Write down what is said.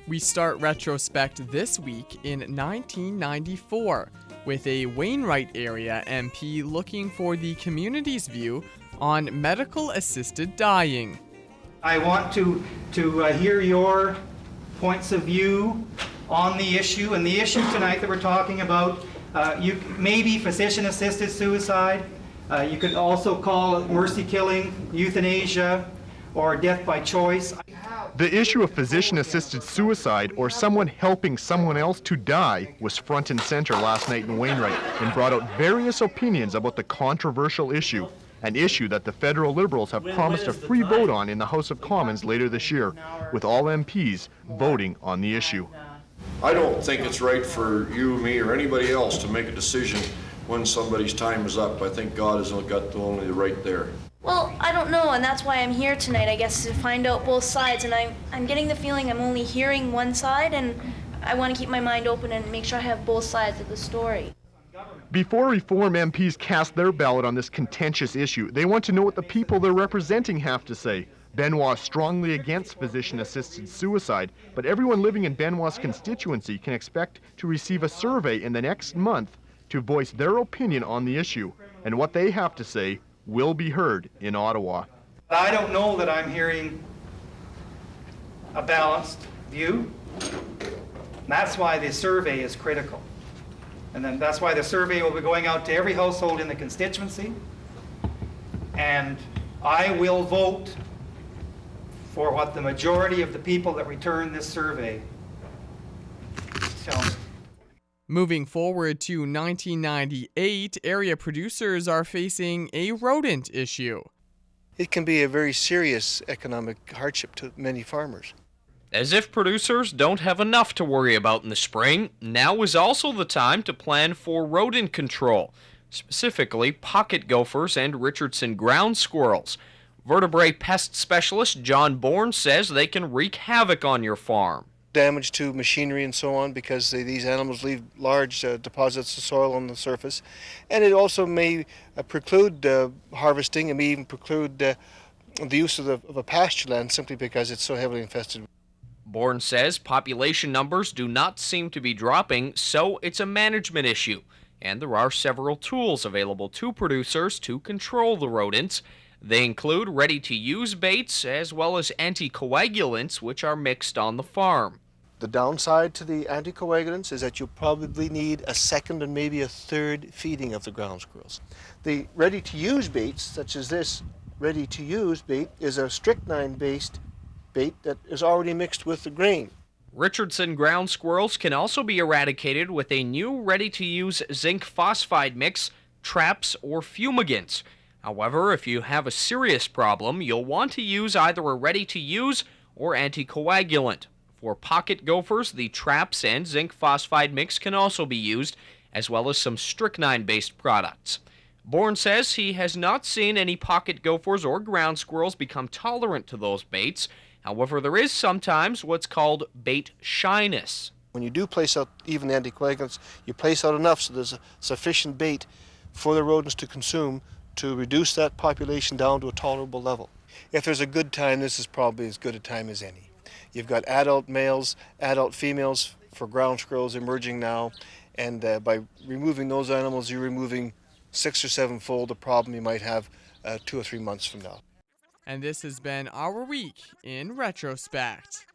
We start Retrospect this week in 1994 with a Wainwright area MP looking for the community's view on medical-assisted dying. I want to hear your points of view on the issue, and the issue tonight that we're talking about, maybe physician-assisted suicide. You could also call it mercy killing, euthanasia, or death by choice. The issue of physician-assisted suicide, or someone helping someone else to die, was front and center last night in Wainwright and brought out various opinions about the controversial issue, an issue that the federal Liberals have promised a free vote on in the House of Commons later this year, with all MPs voting on the issue. I don't think it's right for you, me, or anybody else to make a decision when somebody's time is up. I think God has got only the right there. Well, I don't know, and that's why I'm here tonight, I guess, to find out both sides, and I'm getting the feeling I'm only hearing one side, and I want to keep my mind open and make sure I have both sides of the story. Before Reform MPs cast their ballot on this contentious issue, they want to know what the people they're representing have to say. Benoit is strongly against physician-assisted suicide, but everyone living in Benoit's constituency can expect to receive a survey in the next month to voice their opinion on the issue, and what they have to say will be heard in Ottawa. I don't know that I'm hearing a balanced view. That's why the survey is critical. And then that's why the survey will be going out to every household in the constituency. And I will vote for what the majority of the people that return this survey tell me. Moving forward to 1998, area producers are facing a rodent issue. It can be a very serious economic hardship to many farmers. As if producers don't have enough to worry about in the spring, now is also the time to plan for rodent control, specifically pocket gophers and Richardson ground squirrels. Vertebrate pest specialist John Bourne says they can wreak havoc on your farm. Damage to machinery and so on, because these animals leave large deposits of soil on the surface, and it also may preclude harvesting, and may even preclude the use of a pasture land simply because it's so heavily infested. Bourne says population numbers do not seem to be dropping, so it's a management issue, and there are several tools available to producers to control the rodents. They include ready-to-use baits as well as anticoagulants, which are mixed on the farm. The downside to the anticoagulants is that you'll probably need a second and maybe a third feeding of the ground squirrels. The ready-to-use baits, such as this ready-to-use bait, is a strychnine-based bait that is already mixed with the grain. Richardson ground squirrels can also be eradicated with a new ready-to-use zinc phosphide mix, traps, or fumigants. However, if you have a serious problem, you'll want to use either a ready-to-use or anticoagulant. For pocket gophers, the traps and zinc phosphide mix can also be used, as well as some strychnine-based products. Bourne says he has not seen any pocket gophers or ground squirrels become tolerant to those baits. However, there is sometimes what's called bait shyness. When you do place out even the anticoagulants, you place out enough so there's a sufficient bait for the rodents to consume to reduce that population down to a tolerable level. If there's a good time, this is probably as good a time as any. You've got adult males, adult females for ground squirrels emerging now, and by removing those animals, you're removing 6 or 7-fold the problem you might have 2 or 3 months from now. And this has been our week in Retrospect.